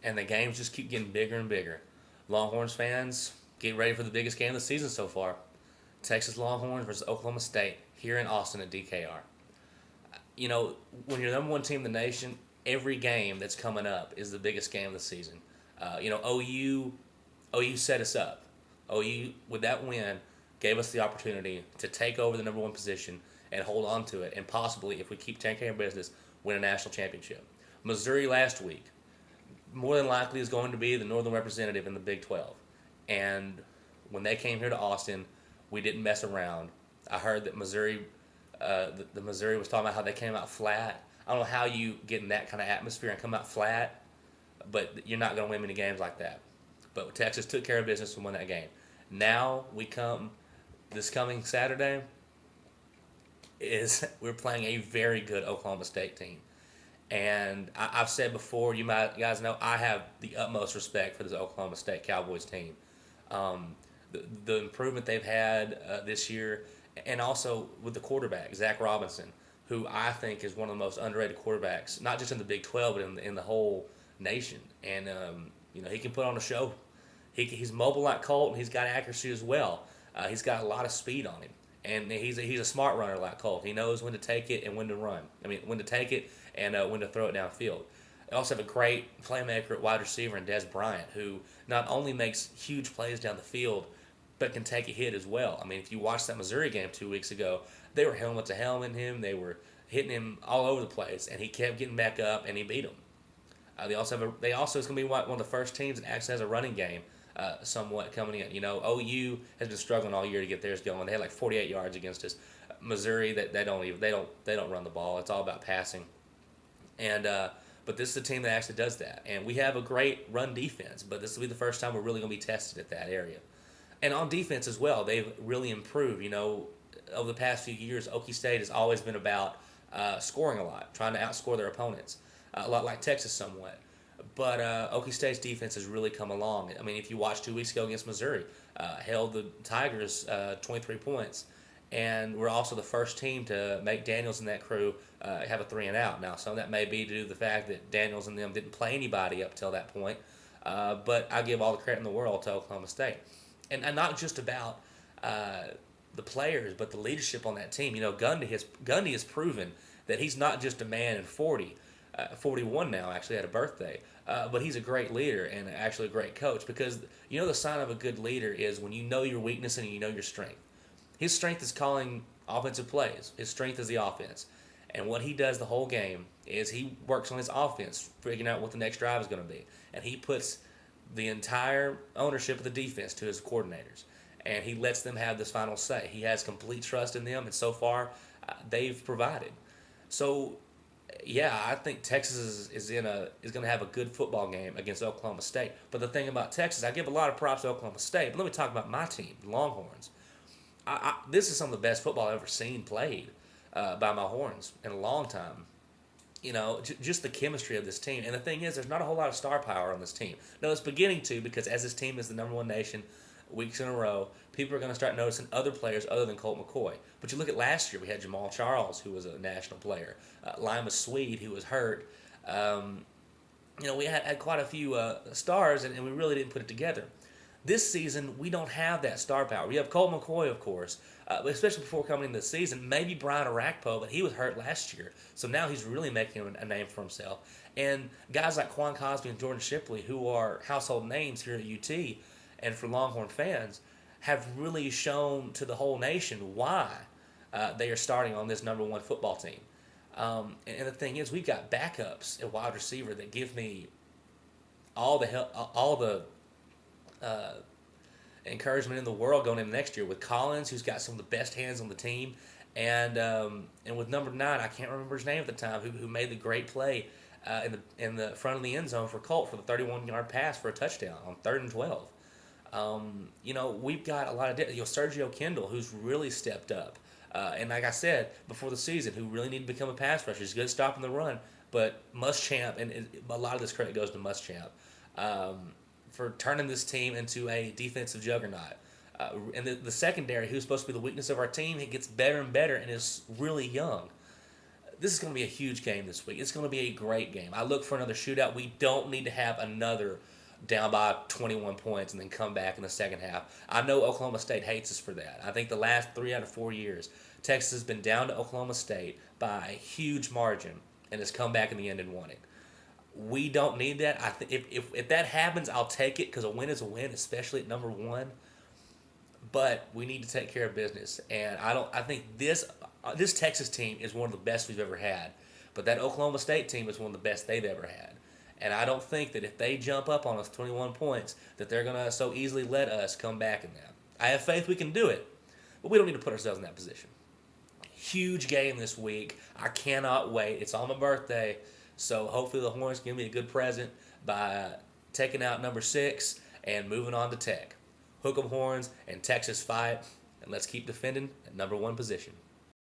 and the games just keep getting bigger and bigger. Longhorns fans, get ready for the biggest game of the season so far. Texas Longhorns versus Oklahoma State here in Austin at DKR. You know, when you're the number one team in the nation, every game that's coming up is the biggest game of the season. OU set us up. OU, with that win, gave us the opportunity to take over the number one position and hold on to it, and possibly, if we keep taking care of business, win a national championship. Missouri last week, more than likely, is going to be the northern representative in the Big 12. And when they came here to Austin, we didn't mess around. I heard that Missouri, the Missouri was talking about how they came out flat. I don't know how you get in that kind of atmosphere and come out flat, but you're not going to win many games like that. But Texas took care of business and won that game. Now this coming Saturday, we're playing a very good Oklahoma State team. And I've said before, you guys know, I have the utmost respect for this Oklahoma State Cowboys team. The improvement they've had this year, and also with the quarterback, Zach Robinson, who I think is one of the most underrated quarterbacks, not just in the Big 12, but in the whole nation. And, he can put on a show. He's mobile like Colt, and he's got accuracy as well. He's got a lot of speed on him. And he's a smart runner like Colt. He knows when to take it and when to run. When to take it and when to throw it downfield. They also have a great playmaker at wide receiver in Des Bryant, who not only makes huge plays down the field, but can take a hit as well. If you watched that Missouri game 2 weeks ago, they were helmet to helmet him. They were hitting him all over the place, and he kept getting back up, and he beat them. They also is going to be one of the first teams that actually has a running game. Somewhat coming in. OU has been struggling all year to get theirs going. They had like 48 yards against us. Missouri, they don't run the ball. It's all about passing. And but this is a team that actually does that. And we have a great run defense, but this will be the first time we're really going to be tested at that area. And on defense as well, they've really improved. Over the past few years, Okie State has always been about scoring a lot, trying to outscore their opponents, a lot like Texas somewhat. But Okie State's defense has really come along. If you watched 2 weeks ago against Missouri, held the Tigers 23 points. And we're also the first team to make Daniels and that crew have a 3-and-out. Now, some of that may be due to the fact that Daniels and them didn't play anybody up till that point. But I give all the credit in the world to Oklahoma State. And not just about the players, but the leadership on that team. Gundy has proven that he's not just a man in 41 now, actually had a birthday. But he's a great leader and actually a great coach, because the sign of a good leader is when you know your weakness and you know your strength. His strength is calling offensive plays. His strength is the offense. And what he does the whole game is he works on his offense, figuring out what the next drive is going to be. And he puts the entire ownership of the defense to his coordinators. And he lets them have this final say. He has complete trust in them, and so far they've provided. So yeah, I think Texas is going to have a good football game against Oklahoma State. But the thing about Texas, I give a lot of props to Oklahoma State. But let me talk about my team, the Longhorns. This is some of the best football I've ever seen played by my Horns in a long time. Just the chemistry of this team. And the thing is, there's not a whole lot of star power on this team. No, it's beginning to, because as this team is the number one nation weeks in a row, people are going to start noticing other players other than Colt McCoy. But you look at last year, we had Jamal Charles, who was a national player, Lima Swede, who was hurt. We had quite a few stars, and we really didn't put it together. This season, we don't have that star power. We have Colt McCoy, of course, but especially before coming into the season. Maybe Brian Arakpo, but he was hurt last year. So now he's really making a name for himself. And guys like Quan Cosby and Jordan Shipley, who are household names here at UT and for Longhorn fans, have really shown to the whole nation why they are starting on this number one football team. And the thing is, we've got backups at wide receiver that give me all the help, all the encouragement in the world going into next year, with Collins, who's got some of the best hands on the team, and with number 9, I can't remember his name at the time, who made the great play in the front of the end zone for Colt for the 31-yard pass for a touchdown on 3rd and 12. We've got a lot of Sergio Kendall, who's really stepped up, and like I said before the season, who really need to become a pass rusher. He's good at stopping the run, but Muschamp, and a lot of this credit goes to Muschamp, for turning this team into a defensive juggernaut. And the secondary, who's supposed to be the weakness of our team, it gets better and better and is really young. This is going to be a huge game this week. It's going to be a great game. I look for another shootout. We don't need to have another down by 21 points and then come back in the second half. I know Oklahoma State hates us for that. I think the last 3 out of 4 years, Texas has been down to Oklahoma State by a huge margin and has come back in the end and won it. We don't need that. If that happens, I'll take it because a win is a win, especially at number one. But we need to take care of business, and I think this Texas team is one of the best we've ever had. But that Oklahoma State team is one of the best they've ever had. And I don't think that if they jump up on us 21 points, that they're going to so easily let us come back in that. I have faith we can do it, but we don't need to put ourselves in that position. Huge game this week. I cannot wait. It's on my birthday, so hopefully the Horns give me a good present by taking out number 6 and moving on to Tech. Hook 'em Horns and Texas fight, and let's keep defending at number 1 position.